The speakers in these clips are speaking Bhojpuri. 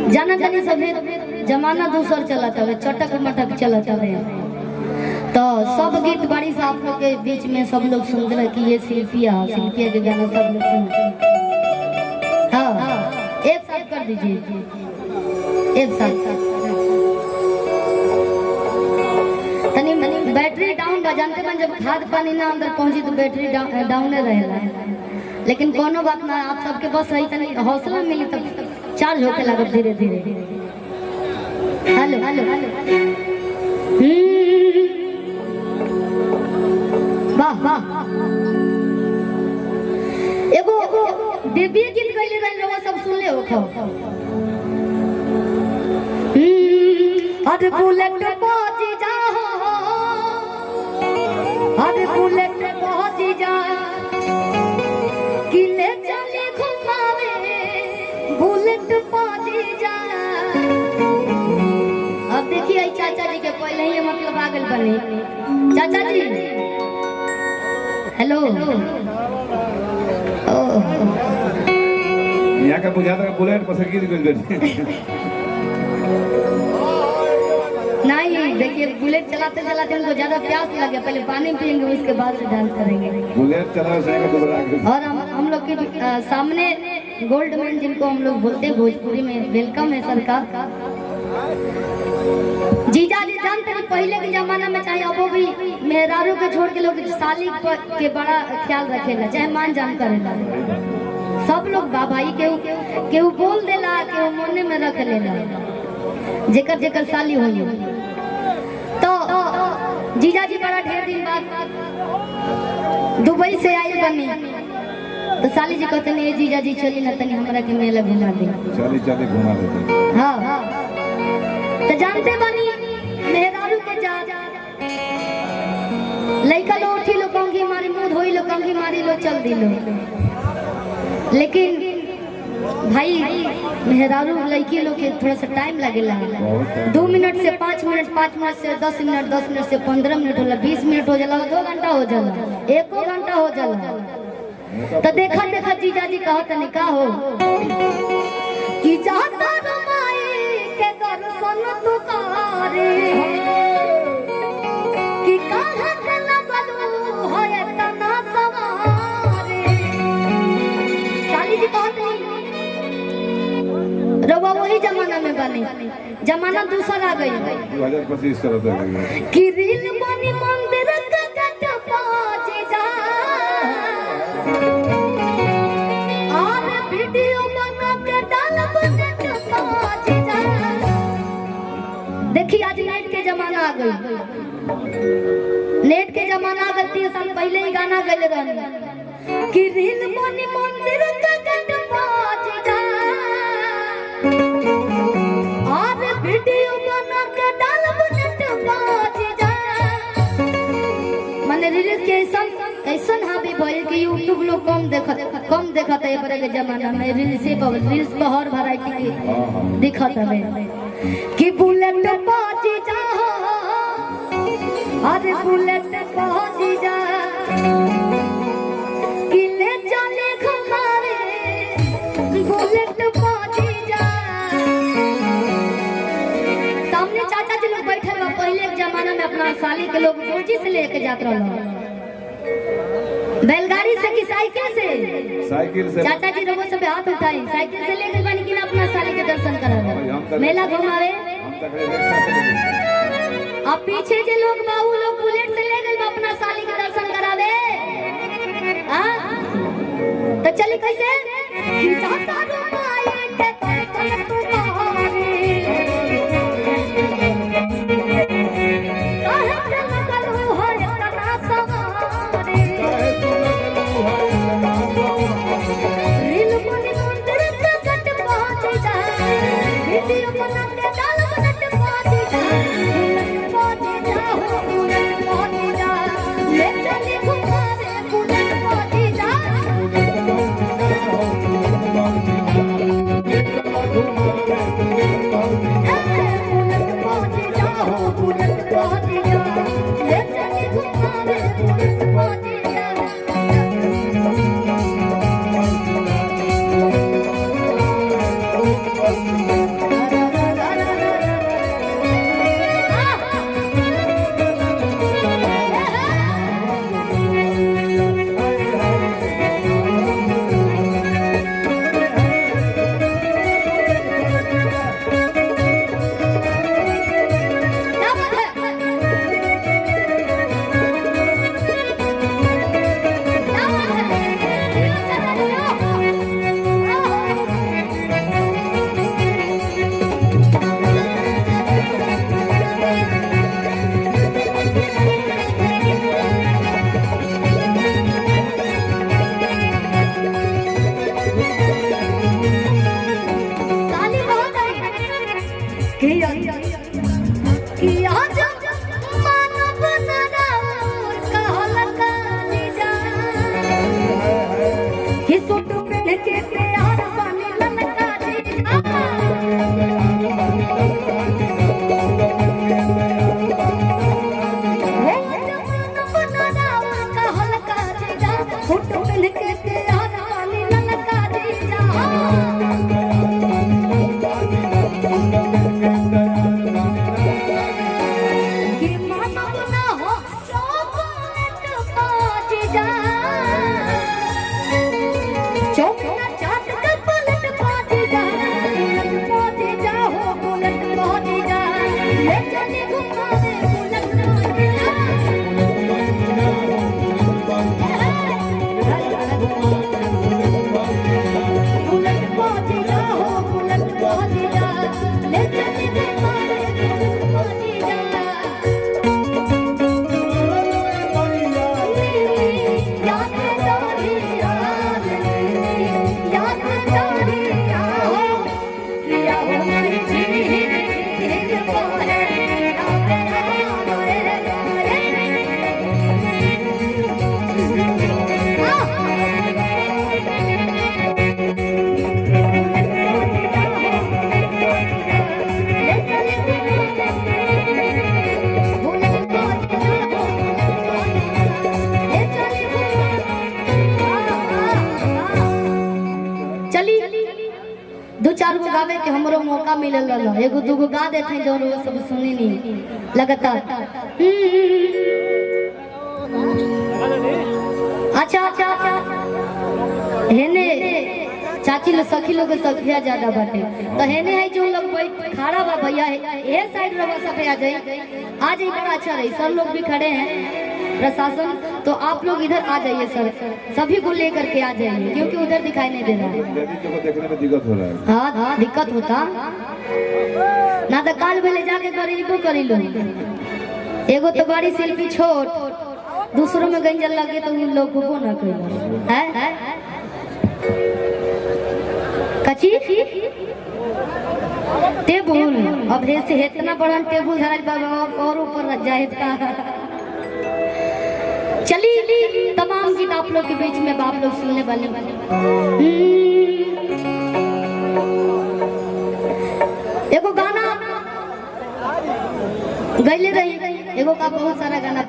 जाना तनी सभी जमाना दूसर चलता है, चटक मटक चलता है। तो सब गीत बड़ी से आप लोग के बीच में सब लोग सुन रहे कि ये शिल्पिया के गाना सब लोग सुन। हाँ एक साथ कर दीजिए, एक साथ। तनी बैटरी डाउन बजाते बन, जब खाद पानी ना अंदर पहुंची तो बैटरी डाउन रहेला। लेकिन कोनो बात ना, आप सबके बस सही तनी हौसला मिली तब चार्ज होके लागत धीरे धीरे। हेलो हेलो वाह वाह। एगो देवी गीत गइले रहन, लोग सब सुन ले हो। अरे बुलेट पहुंची जा, अरे बुलेट पहुंची जा, किले चले घुमावे, बुलेट पहुंची जा। अब देखिए चाचा जी के पहले ही मतलब आगल बने। चाचा जी हेलो। यहाँ का बुझाता है बुलेट पर गिर गई। नहीं देखिए, बुलेट चलाते चलाते उनको ज्यादा प्यास लगे, पहले पानी पियेंगे उसके बाद से डांस करेंगे। बुलेट चला तो और हम लोग के सामने गोल्ड मैन जिनको हम लोग बोलते हैं भोजपुरी में, वेलकम है सरकार। जीजा जी जानते हैं पहले के जमाना में चाहे अब भी मेहरारू के छोड़ के लोग साली के बड़ा ख्याल रखेला, चाहे मान जान करेला। सब लोग भाई केहू बोल देला, केहू मोने में रख लेला, जेकर जेकर साली होई। तो जीजा जी बड़ा ढेर दिन बाद दुबई से आए बनी, तो साली जी कहते नहीं जीजा जी चली ना तनी हमरा के मेला घुमा दे। चली चली घुमा देते। हाँ तो जानते बनी मेहरारू के जा लइका लो उठी लो कंघी मारी, मुंह धोई लो कंघी मारी लो, चल दिलो। लेकिन भाई मेहरारू लड़की लोग के थोड़ा सा टाइम लगेला। 2 मिनट से 5 मिनट, 5 मिनट से 10 मिनट, 10 मिनट से 15 मिनट होला, 20 मिनट हो जाला, 2 घंटा हो जाला, 1 घंटा हो जाला। तो देखा देखा जीजा जी कहत नहीं का हो कि जाता रमाई के दर्शन तू करे, कि कहां के लगलू होए तना सवारे। साली जी कहत नहीं रवा वही जमाना में बने, जमाना दूसरा आ गई। 2025 चलता है कि रील बनी मंदिर का गट पाजे जा, और वीडियो बना के डालब नेट पाजे जा। देखिए आज नेट के जमाना आ गई, नेट के जमाना आ गई। 3 साल पहले ही गाना गए रहने कि रील बनी मंदिर का गट पाजे जा, और वीडियो बना के डालब नेट पाजे जा। माने रील्स के ऐसन हावी भइल कि यूट्यूब लोग कम देखत है बड़े के जमाना में। रील्स पर हर वैरायटी की दिखत है कि बुलेट पाजे जा, अरे बुलेट पाजे जा, किले चले घुमावे, बुलेट पाजे जा। सामने चाचा जी लोग बैठे बा, पहले के जमाना में अपना साली के लोग बोझी से लेके जात रहल, बैलगाड़ी से कि साइकिल से। साइकिल से चाचा जी लोगों सब हाथ उठाई, साइकिल से लेके बनी कि ना अपना साली के दर्शन करावे, मेला घुमावे। अब पीछे जे लोग बाबू लोग बुलेट से ले गए अपना साली के दर्शन करावे। तो चली कैसे कि जाता रुमाई के दर्शन तू करे, काहे के लगलू है तना सवारे। रील बनी मंदिर के गट पाजे जा, वीडियो बना के डालब नेट पाजे जा। बुलेट पाजे जा हो, बुलेट पाजे जा, ले चली घुमावे, बुलेट पाजे जा। किया जब मानव नरावर कहल काली जा कि सूट पहन के तैयार बनी ललका जी सूट पहन के तैयार बनी ललका जी कि मानव ना हो चॉकलेट पाजी जा चौकना चाट के पलट पाजी जा हो बुलेट पाजी जा ले चली घुमावे बुलेट पाजी जा बुलेट पाजी जा हो बुलेट पाजी जा ले चली घुमावे बुलेट पाजी जा दो चार गो गावे के हमरो मौका मिलल रहा एगो दूगो गा देते जो लोग सब सुनी नहीं लगातार अच्छा हेने चाची लोग सखी लोग के सखिया ज्यादा बाटे तो हेने है जो लोग बैठ खड़ा बा भैया ये साइड रवा सब आ जाए बड़ा अच्छा रही सब लोग भी खड़े हैं प्रशासन तो आप लोग इधर आ जाइए सर सभी को लेकर के आ जाइए क्योंकि उधर दिखाई नहीं दे रहा है देखने में दिक्कत हो रहा है। हाँ दिक्कत होता ना तो काल भेले जाके गरीबो करी लो एगो तो बड़ी शिल्पी छोट दूसरों में गंजल लगे तो उन लोगों को ना करी है कची टेबुल अब ऐसे इतना बड़ा टेबुल धरल बाबा और ऊपर रख जाए चलिए तमाम गीत आप लोग के बीच में आप लोग सुनने वाले एगो गाना गैले रही एगो का बहुत सारा गाना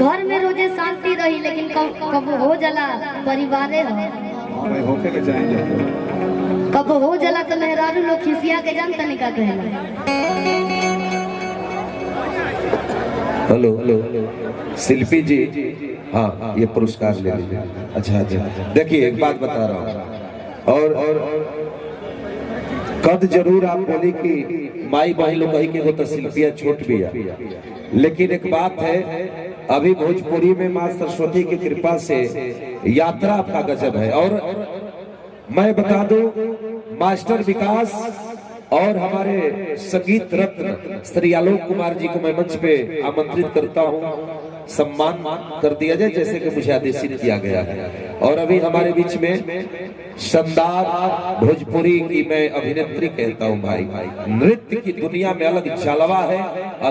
घर में रोजे शांति रही लेकिन कब हो जला परिवार होके के चाहिए कब हो जला तो मेहरारू लोग खिसिया के जानता नहीं का कहला हेलो शिल्पी जी हाँ ये पुरस्कार ले लीजिए। अच्छा देखिए एक बात बता रहा हूँ और कद जरूर आप बोली कि माई बहन लोग कही कि वो तो शिल्पिया छोट भी है लेकिन एक बात है अभी भोजपुरी में माँ सरस्वती की कृपा से यात्रा आपका गजब है और मैं बता दूं मास्टर विकास और हमारे संगीत रत्न श्री आलोक कुमार जी को मैं मंच पे आमंत्रित करता हूं सम्मान कर दिया जाए जैसे कि मुझे आदेशित किया गया है और अभी हमारे बीच में शानदार भोजपुरी की मैं अभिनेत्री कहता हूं भाई नृत्य की दुनिया में अलग जलवा है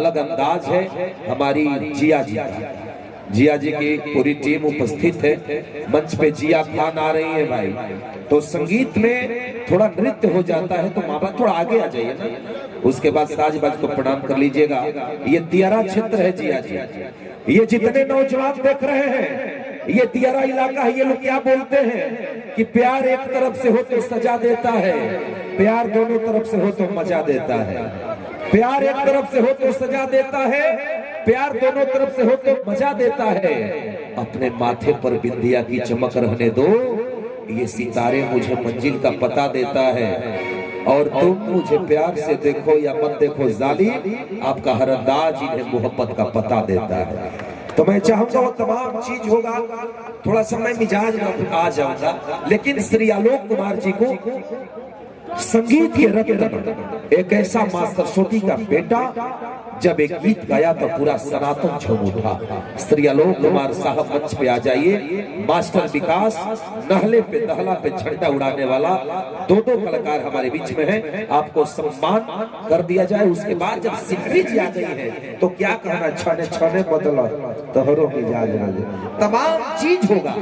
अलग अंदाज है हमारी जिया जी की पूरी टीम उपस्थित है मंच पे जिया खान आ रही है भाई तो संगीत में थोड़ा नृत्य हो जाता है तो माँ बाप थोड़ा आगे आ जाइए ना उसके बाद साज-बाज को प्रणाम कर लीजिएगा ये दियारा क्षेत्र है जिया जी ये जितने नौजवान देख रहे हैं ये दियारा इलाका है ये लोग क्या बोलते हैं कि प्यार एक तरफ से हो तो सजा देता है प्यार दोनों तरफ से हो तो मजा देता है प्यार एक तरफ से हो तो सजा देता है प्यार दोनों तरफ से हो तो मजा देता है अपने माथे पर बिंदिया की चमक रहने दो ये सितारे मुझे मंजिल का पता देता है और तुम मुझे प्यार से देखो या मत देखो जालिम आपका हर अंदाज इन्हें मोहब्बत का पता देता है तो मैं चाहूंगा वो तमाम चीज होगा, थोड़ा सा मैं मिजाज में आ जाऊंगा, लेकिन श्री आलोक कुमार जी को संगीत के रत्न, एक ऐसा मां सरस्वती का बेटा जब एक गीत गाया तो पूरा सनातन झूम उठा। श्री आलोक कुमार साहब मंच पे आ जाइए। मास्टर विकास नहले पे दहला पे झंडा उड़ाने वाला, दो कलाकार हमारे बीच में हैं, आपको सम्मान कर दिया जाए। उसके बाद जब शिल्पी जी आ गई है तो क्या कहना, छाने छाने बदला तोहरों की जाज तमाम चीज होगा,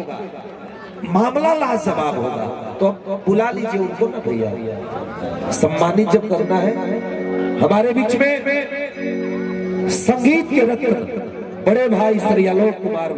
मामला लाजवाब होगा। तो बुला लीजिए उनको ना भैया, सम्मानित जब करना है। हमारे बीच में संगीत के रत्न बड़े भाई श्री आलोक कुमार